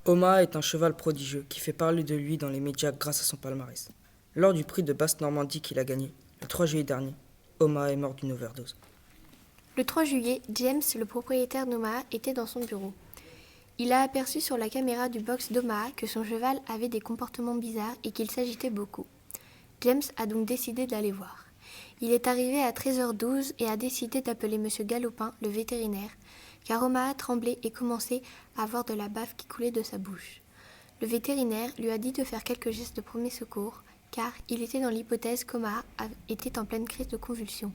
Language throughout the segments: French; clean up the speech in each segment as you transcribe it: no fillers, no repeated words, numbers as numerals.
Omaha est un cheval prodigieux qui fait parler de lui dans les médias grâce à son palmarès. Lors du prix de Basse-Normandie qu'il a gagné, le 3 juillet dernier, Omaha est mort d'une overdose. Le 3 juillet, James, le propriétaire d'Omaha, était dans son bureau. Il a aperçu sur la caméra du box d'Omaha que son cheval avait des comportements bizarres et qu'il s'agitait beaucoup. James a donc décidé d'aller voir. Il est arrivé à 13h12 et a décidé d'appeler M. Galopin, le vétérinaire, car Omaha tremblait et commençait à avoir de la bave qui coulait de sa bouche. Le vétérinaire lui a dit de faire quelques gestes de premier secours, car il était dans l'hypothèse qu'Omaha était en pleine crise de convulsions.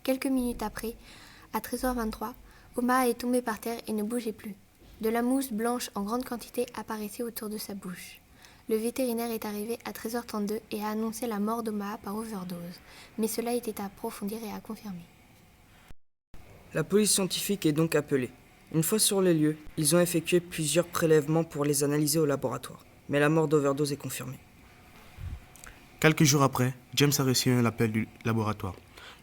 Quelques minutes après, à 13h23, Omaha est tombé par terre et ne bougeait plus. De la mousse blanche en grande quantité apparaissait autour de sa bouche. Le vétérinaire est arrivé à 13h32 et a annoncé la mort d'Omaha par overdose, mais cela était à approfondir et à confirmer. La police scientifique est donc appelée. Une fois sur les lieux, ils ont effectué plusieurs prélèvements pour les analyser au laboratoire, mais la mort d'overdose est confirmée. Quelques jours après, James a reçu un appel du laboratoire.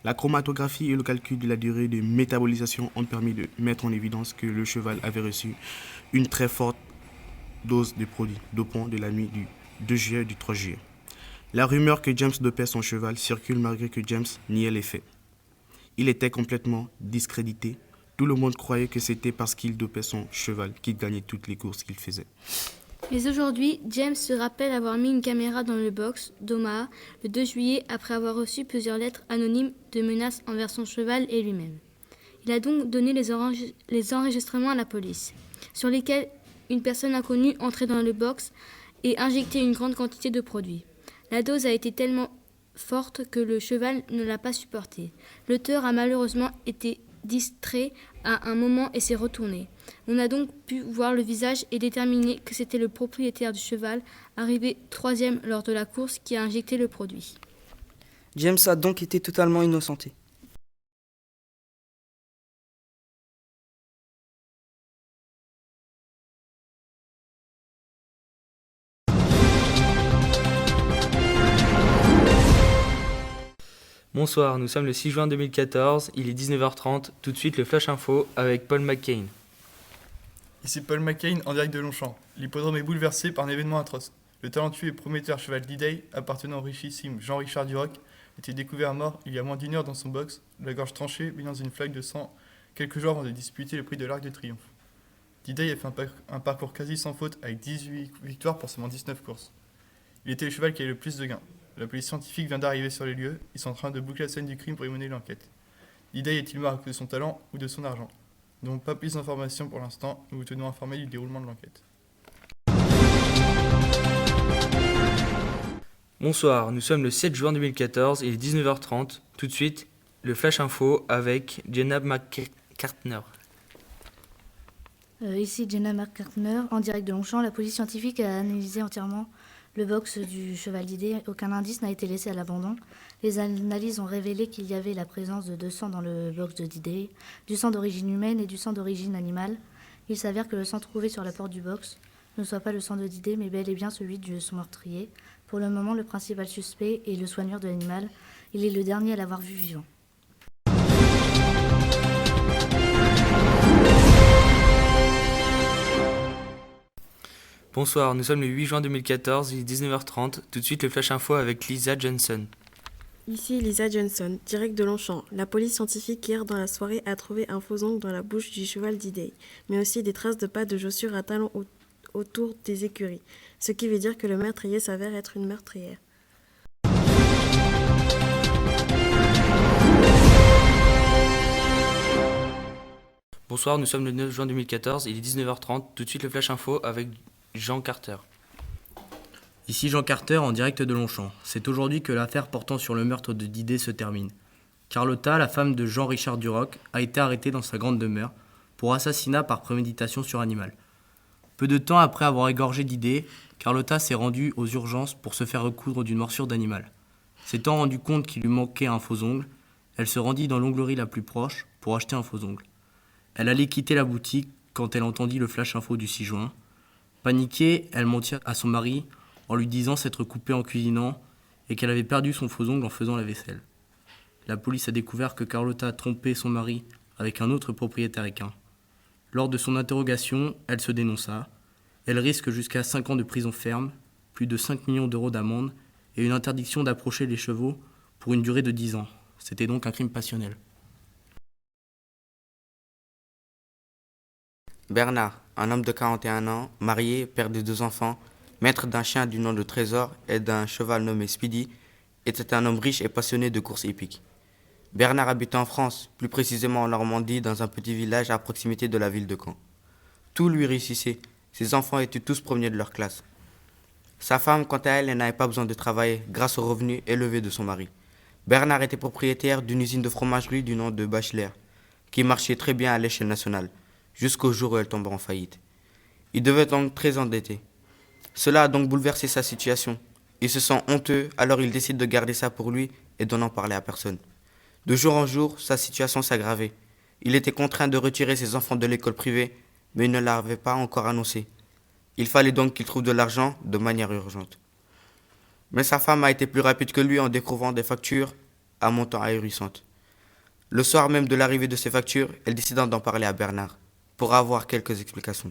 La chromatographie et le calcul de la durée de métabolisation ont permis de mettre en évidence que le cheval avait reçu une très forte dose de produits dopants de la nuit du 2 juillet et du 3 juillet. La rumeur que James dopait son cheval circule malgré que James niait les faits. Il était complètement discrédité. Tout le monde croyait que c'était parce qu'il dopait son cheval qu'il gagnait toutes les courses qu'il faisait. Mais aujourd'hui, James se rappelle avoir mis une caméra dans le box d'Omaha le 2 juillet après avoir reçu plusieurs lettres anonymes de menaces envers son cheval et lui-même. Il a donc donné les enregistrements à la police, sur lesquels une personne inconnue entrait dans le box et injectait une grande quantité de produits. La dose a été tellement forte que le cheval ne l'a pas supportée. L'auteur a malheureusement été distrait à un moment et s'est retourné. On a donc pu voir le visage et déterminer que c'était le propriétaire du cheval, arrivé 3e lors de la course, qui a injecté le produit. James a donc été totalement innocenté. Bonsoir, nous sommes le 6 juin 2014, il est 19h30, tout de suite le Flash Info avec Paul McCain. Ici Paul McCain en direct de Longchamp. L'hippodrome est bouleversé par un événement atroce. Le talentueux et prometteur cheval D-Day, appartenant au richissime Jean-Richard Duroc, était découvert mort il y a moins d'une heure dans son box, la gorge tranchée, mais dans une flaque de sang, quelques jours avant de disputer le prix de l'Arc de Triomphe. D-Day a fait un parcours quasi sans faute avec 18 victoires pour seulement 19 courses. Il était le cheval qui avait le plus de gains. La police scientifique vient d'arriver sur les lieux, ils sont en train de boucler la scène du crime pour y mener l'enquête. D-Day est-il mort à cause de son talent ou de son argent? Nous n'avons pas plus d'informations pour l'instant, nous vous tenons informés du déroulement de l'enquête. Bonsoir, nous sommes le 7 juin 2014, il est 19h30, tout de suite le Flash Info avec Jenna McCartner. Ici Jenna McCartner, en direct de Longchamp. La police scientifique a analysé entièrement le box du cheval d'idée. Aucun indice n'a été laissé à l'abandon. Les analyses ont révélé qu'il y avait la présence de 2 sangs dans le box de Diday, du sang d'origine humaine et du sang d'origine animale. Il s'avère que le sang trouvé sur la porte du box ne soit pas le sang de Diday, mais bel et bien celui de son meurtrier. Pour le moment, le principal suspect est le soigneur de l'animal. Il est le dernier à l'avoir vu vivant. Bonsoir, nous sommes le 8 juin 2014, il est 19h30, tout de suite le Flash Info avec Lisa Johnson. Ici Lisa Johnson, direct de Longchamp. La police scientifique hier dans la soirée a trouvé un faux ongle dans la bouche du cheval D-Day, mais aussi des traces de pas de chaussures à talons autour des écuries, ce qui veut dire que le meurtrier s'avère être une meurtrière. Bonsoir, nous sommes le 9 juin 2014, il est 19h30, tout de suite le Flash Info avec Jean Carter. Ici Jean Carter en direct de Longchamp. C'est aujourd'hui que l'affaire portant sur le meurtre de Diday se termine. Carlotta, la femme de Jean-Richard Duroc, a été arrêtée dans sa grande demeure pour assassinat par préméditation sur animal. Peu de temps après avoir égorgé Diday, Carlotta s'est rendue aux urgences pour se faire recoudre d'une morsure d'animal. S'étant rendu compte qu'il lui manquait un faux ongle, elle se rendit dans l'onglerie la plus proche pour acheter un faux ongle. Elle allait quitter la boutique quand elle entendit le flash info du 6 juin. Paniquée, elle mentit à son mari en lui disant s'être coupée en cuisinant et qu'elle avait perdu son faux ongle en faisant la vaisselle. La police a découvert que Carlotta a trompé son mari avec un autre propriétaire équin. Lors de son interrogation, elle se dénonça. Elle risque jusqu'à 5 ans de prison ferme, plus de 5 millions d'euros d'amende et une interdiction d'approcher les chevaux pour une durée de 10 ans. C'était donc un crime passionnel. Bernard, un homme de 41 ans, marié, père de 2 enfants, maître d'un chien du nom de Trésor et d'un cheval nommé Speedy, était un homme riche et passionné de courses hippiques. Bernard habitait en France, plus précisément en Normandie, dans un petit village à proximité de la ville de Caen. Tout lui réussissait, ses enfants étaient tous premiers de leur classe. Sa femme, quant à elle, n'avait pas besoin de travailler grâce aux revenus élevés de son mari. Bernard était propriétaire d'une usine de fromagerie du nom de Bachelard, qui marchait très bien à l'échelle nationale, jusqu'au jour où elle tomba en faillite. Il devait donc très endetté. Cela a donc bouleversé sa situation. Il se sent honteux, alors il décide de garder ça pour lui et de n'en parler à personne. De jour en jour, sa situation s'aggravait. Il était contraint de retirer ses enfants de l'école privée, mais il ne l'avait pas encore annoncé. Il fallait donc qu'il trouve de l'argent de manière urgente. Mais sa femme a été plus rapide que lui en découvrant des factures à montant ahurissant. Le soir même de l'arrivée de ces factures, elle décida d'en parler à Bernard, pour avoir quelques explications.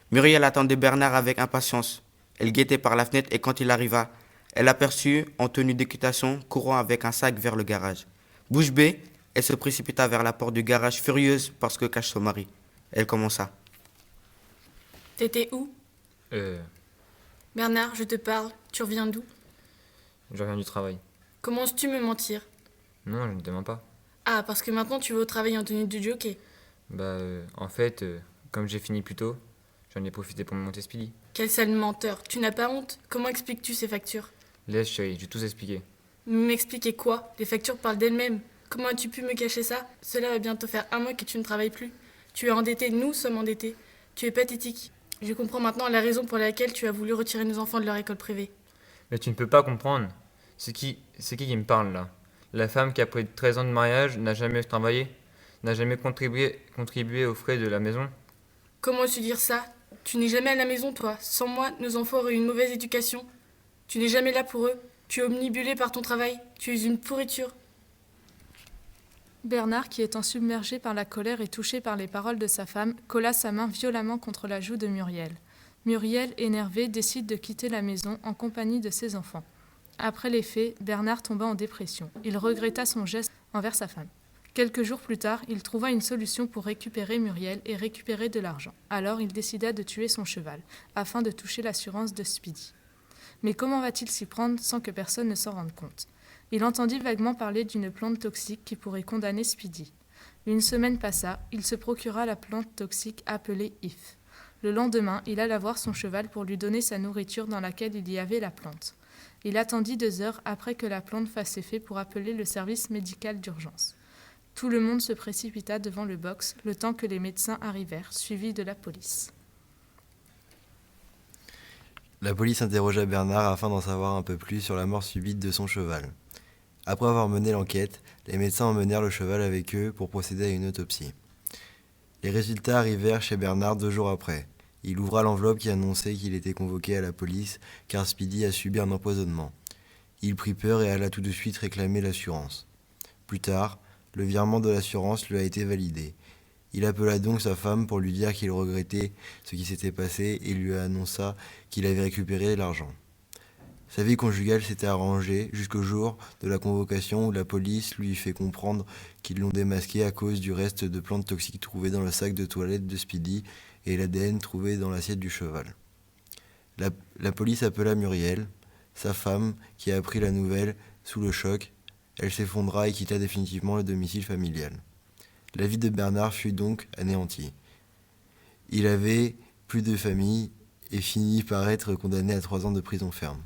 Muriel attendait Bernard avec impatience. Elle guettait par la fenêtre et quand il arriva, elle l'aperçut en tenue d'équitation courant avec un sac vers le garage. Bouche bée, elle se précipita vers la porte du garage furieuse parce que cache son mari. Elle commença. T'étais où ? Bernard, je te parle. Tu reviens d'où ? Je reviens du travail. Comment oses-tu me mentir ? Non, je ne te mens pas. Ah, parce que maintenant tu vas au travail en tenue de jockey. En fait, comme j'ai fini plus tôt, j'en ai profité pour me monter Speedy. Quel sale menteur. Tu n'as pas honte ? Comment expliques-tu ces factures ? Laisse, chérie, je vais tout expliquer. M'expliquer quoi ? Les factures parlent d'elles-mêmes. Comment as-tu pu me cacher ça ? Cela va bientôt faire 1 mois que tu ne travailles plus. Tu es endetté, nous sommes endettés. Tu es pathétique. Je comprends maintenant la raison pour laquelle tu as voulu retirer nos enfants de leur école privée. Mais tu ne peux pas comprendre. C'est qui me parle là ? La femme qui, après 13 ans de mariage, n'a jamais travaillé, n'a jamais contribué aux frais de la maison. Comment oses-tu dire ça ? Tu n'es jamais à la maison, toi. Sans moi, nos enfants auraient une mauvaise éducation. Tu n'es jamais là pour eux. Tu es omnibulé par ton travail. Tu es une pourriture. Bernard, qui étant submergé par la colère et touché par les paroles de sa femme, colla sa main violemment contre la joue de Muriel. Muriel, énervée, décide de quitter la maison en compagnie de ses enfants. Après les faits, Bernard tomba en dépression. Il regretta son geste envers sa femme. Quelques jours plus tard, il trouva une solution pour récupérer Muriel et récupérer de l'argent. Alors il décida de tuer son cheval, afin de toucher l'assurance de Speedy. Mais comment va-t-il s'y prendre sans que personne ne s'en rende compte ? Il entendit vaguement parler d'une plante toxique qui pourrait condamner Speedy. Une semaine passa, il se procura la plante toxique appelée If. Le lendemain, il alla voir son cheval pour lui donner sa nourriture dans laquelle il y avait la plante. Il attendit 2 heures après que la plante fasse effet pour appeler le service médical d'urgence. Tout le monde se précipita devant le box, le temps que les médecins arrivèrent, suivis de la police. La police interrogea Bernard afin d'en savoir un peu plus sur la mort subite de son cheval. Après avoir mené l'enquête, les médecins emmenèrent le cheval avec eux pour procéder à une autopsie. Les résultats arrivèrent chez Bernard 2 jours après. Il ouvra l'enveloppe qui annonçait qu'il était convoqué à la police car Speedy a subi un empoisonnement. Il prit peur et alla tout de suite réclamer l'assurance. Plus tard, le virement de l'assurance lui a été validé. Il appela donc sa femme pour lui dire qu'il regrettait ce qui s'était passé et lui annonça qu'il avait récupéré l'argent. Sa vie conjugale s'était arrangée jusqu'au jour de la convocation où la police lui fait comprendre qu'ils l'ont démasqué à cause du reste de plantes toxiques trouvées dans le sac de toilette de Speedy et l'ADN trouvé dans l'assiette du cheval. La police appela Muriel, sa femme, qui a appris la nouvelle sous le choc. Elle s'effondra et quitta définitivement le domicile familial. La vie de Bernard fut donc anéantie. Il avait plus de famille et finit par être condamné à 3 ans de prison ferme.